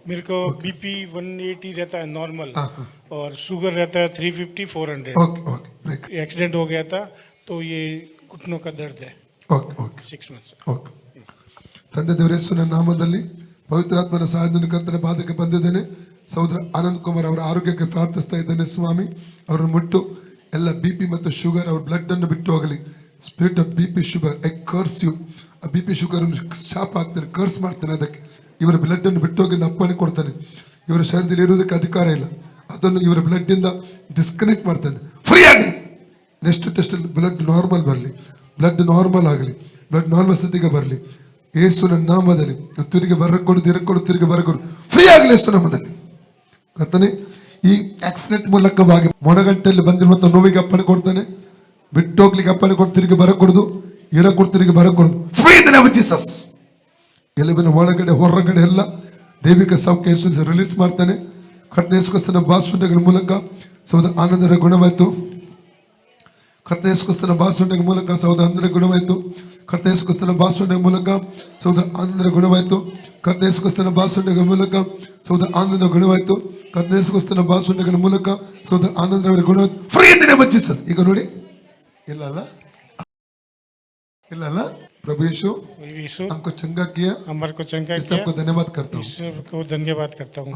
मेरे को बीपी 180 रहता है नॉर्मल, हाँ। और शुगर रहता है 350 400। ओके ओके ब्रेक एक्सीडेंट हो गया था तो ये घुटनों का दर्द है ಓಕೆ ಓಕೆ 6 months। ಓಕೆ ತಂದೆ ದೇವರ ಯೇಸುವಿನ ನಾಮದಲ್ಲಿ ಪವಿತ್ರಾತ್ಮನ ಸಹಾಯದಿಂದ ಕರ್ತನ ಪಾದಕ್ಕೆ ಬಂದಿದ್ದೇನೆ. ಸಹೋದರ ಆನಂದ್ ಕುಮಾರ್ ಅವರ ಆರೋಗ್ಯಕ್ಕೆ ಪ್ರಾರ್ಥಿಸ್ತಾ ಇದ್ದೇನೆ ಸ್ವಾಮಿ. ಅವರನ್ನು ಮುಟ್ಟು ಎಲ್ಲ BP ಮತ್ತು ಶುಗರ್ ಅವ್ರ ಬ್ಲಡ್ ಅನ್ನು ಬಿಟ್ಟು ಹೋಗಲಿ. Spirit of BP sugar I curse you. ಆ BP ಶುಗರ್ ಶಾಪ್ ಆಗ್ತಾನೆ, ಕರ್ಸ್ ಮಾಡ್ತಾನೆ. ಅದಕ್ಕೆ ಇವರ ಬ್ಲಡ್ ಅನ್ನು ಬಿಟ್ಟು ಹೋಗಿ ಅಪ್ಪಣೆ ಕೊಡ್ತಾನೆ. ಇವರ ಶರೀರದಲ್ಲಿ ಇರುವುದಕ್ಕೆ ಅಧಿಕಾರ ಇಲ್ಲ, ಅದನ್ನು ಇವರ ಬ್ಲಡ್ ಇಂದ ಡಿಸ್ಕನೆಕ್ಟ್ ಮಾಡ್ತಾನೆ. ಫ್ರೀ ಆಗಲಿ. ನೆಕ್ಸ್ಟ್ ಟೆಸ್ಟ್ ಬ್ಲಡ್ ನಾರ್ಮಲ್ ಬರಲಿ, ಬ್ಲಡ್ ನಾರ್ಮಲ್ ಆಗಲಿ, ಬ್ಲಡ್ ನಾರ್ಮಲ್ ಸ್ಥಿತಿಗೆ ಬರಲಿ ಯೇಸುವಿನ ನಾಮದಲ್ಲಿ. ತಿರುಗಿ ಬರಕೊಡು, ತಿರುಗಿ ಬರಕೊಡು, ಫ್ರೀ ಆಗಲಿ ಯೇಸು ನಾಮದಲ್ಲಿ. ಕರ್ತನೆ, ಈ ಆಕ್ಸಿಡೆಂಟ್ ಮೂಲಕವಾಗಿ ಮೊಣಗಂಟಲ್ಲಿ ಬಂದಿರುವಂತಹ ನೋವಿಗೆ ಅಪ್ಪಣೆ ಕೊಡ್ತಾನೆ. ಬಿಟ್ಟು ಹೋಗ್ಲಿಕ್ಕೆ ಅಪ್ಪಣೆ ಕೊಡು, ತಿರುಗಿ ಬರಕೊಡುದು, ಇರಕೊಡು, ತಿರುಗಿ ಬರಕೊಡುದು. Free in the name of Jesus. ಎಲುಬಿನ ಒಳಗಡೆ ಹೊರಗಡೆ ಎಲ್ಲ ದೈವಿಕ ಸೌಖ್ಯ ಯೇಸು ರಿಲೀಸ್ ಮಾಡ್ತಾನೆ. ಕರ್ತನ ಯೇಸುಕ್ರಿಸ್ತನ ಬಾಸುಂಡೆಗಳ ಮೂಲಕ ಸಹೋದರ ಆನಂದರ ಗುಣವಾಯಿತು. ಕರ್ತನ ಯೇಸುಕ್ರಿಸ್ತನ ಬಾಸುಂಡೆಗಳ ಮೂಲಕ ಸಹೋದರ ಆನಂದರ ಗುಣವಾಯಿತು. ಕರ್ತನ ಯೇಸುಕ್ರಿಸ್ತನ ಬಾಸುಂಡೆಗಳ ಮೂಲಕ ಸಹೋದರ ಆನಂದರ ಗುಣವಾಯಿತು. ಕರ್ತನ ಯೇಸುಕ್ರಿಸ್ತನ ಬಾಸುಂಡೆಗಳ ಮೂಲಕ ಸಹೋದರ ಆನಂದರ ಗುಣವಾಯಿತು. ಕರ್ತನ ಯೇಸುಕ್ರಿಸ್ತನ ಬಾಸುಂಡೆಗಳ ಮೂಲಕ ಸಹೋದರ ಆನಂದರ ಗುಣವಾಯಿತು. Free in the name of Jesus. ಈಗ ನೋಡಿ, ಇಲ್ಲ प्रभु यीशु हमको चंगा किया, हमारे को चंगा इसलिए आपको धन्यवाद करता हूँ। ईश्वर को धन्यवाद करता हूँ।